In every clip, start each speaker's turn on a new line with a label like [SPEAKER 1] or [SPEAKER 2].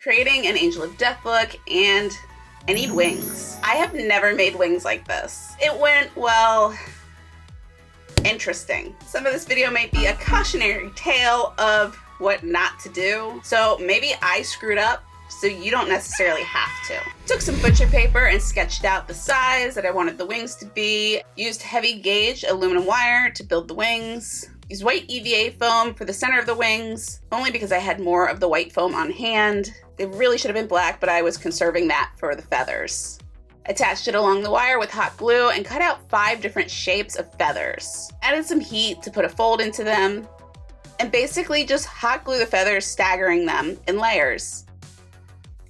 [SPEAKER 1] Creating an Angel of Death look, and I need wings. I have never made wings like this. It went, well, interesting. Some of this video may be a cautionary tale of what not to do. So maybe I screwed up, so you don't necessarily have to. Took some butcher paper and sketched out the size that I wanted the wings to be. Used heavy gauge aluminum wire to build the wings. Used white EVA foam for the center of the wings, only because I had more of the white foam on hand. It really should have been black, but I was conserving that for the feathers. Attached it along the wire with hot glue and cut out 5 different shapes of feathers. Added some heat to put a fold into them, and basically just hot glue the feathers, staggering them in layers.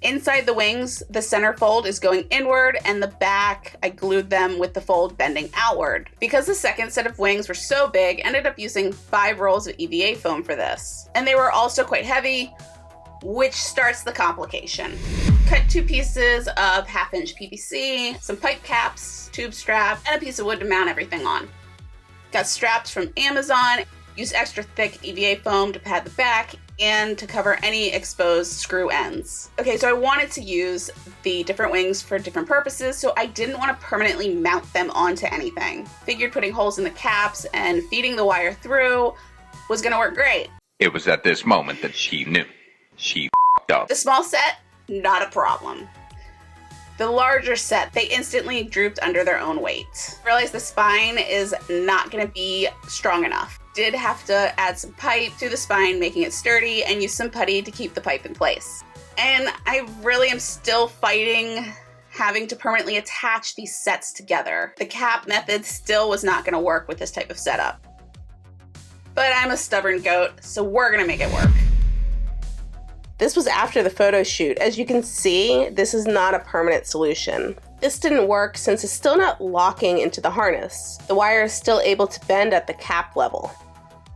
[SPEAKER 1] Inside the wings, the center fold is going inward, and the back, I glued them with the fold bending outward. Because the second set of wings were so big, I ended up using 5 rolls of EVA foam for this. And they were also quite heavy, which starts the complication. Cut 2 pieces of 1/2-inch PVC, some pipe caps, tube strap, and a piece of wood to mount everything on. Got straps from Amazon, used extra thick EVA foam to pad the back and to cover any exposed screw ends. Okay, so I wanted to use the different wings for different purposes, so I didn't want to permanently mount them onto anything. Figured putting holes in the caps and feeding the wire through was gonna work great.
[SPEAKER 2] It was at this moment that she knew. She f***ed up.
[SPEAKER 1] The small set, not a problem. The larger set, they instantly drooped under their own weight. Realized the spine is not gonna be strong enough. Did have to add some pipe to the spine, making it sturdy, and use some putty to keep the pipe in place. And I really am still fighting having to permanently attach these sets together. The cap method still was not gonna work with this type of setup. But I'm a stubborn goat, so we're gonna make it work. This was after the photo shoot. As you can see, this is not a permanent solution. This didn't work since it's still not locking into the harness. The wire is still able to bend at the cap level.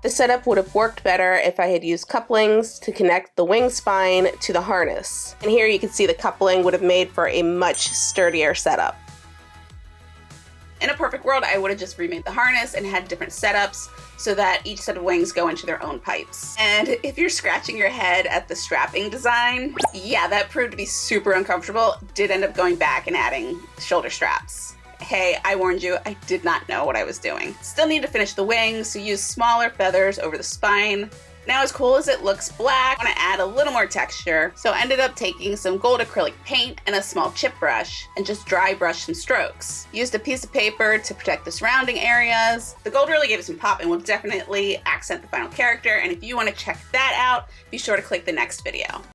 [SPEAKER 1] The setup would have worked better if I had used couplings to connect the wing spine to the harness. And here you can see the coupling would have made for a much sturdier setup. In a perfect world, I would have just remade the harness and had different setups so that each set of wings go into their own pipes. And if you're scratching your head at the strapping design, yeah, that proved to be super uncomfortable. Did end up going back and adding shoulder straps. Hey, I warned you, I did not know what I was doing. Still need to finish the wings, so use smaller feathers over the spine. Now, as cool as it looks black, I want to add a little more texture, so I ended up taking some gold acrylic paint and a small chip brush and just dry brush some strokes. Used a piece of paper to protect the surrounding areas. The gold really gave it some pop and will definitely accent the final character, and if you want to check that out, be sure to click the next video.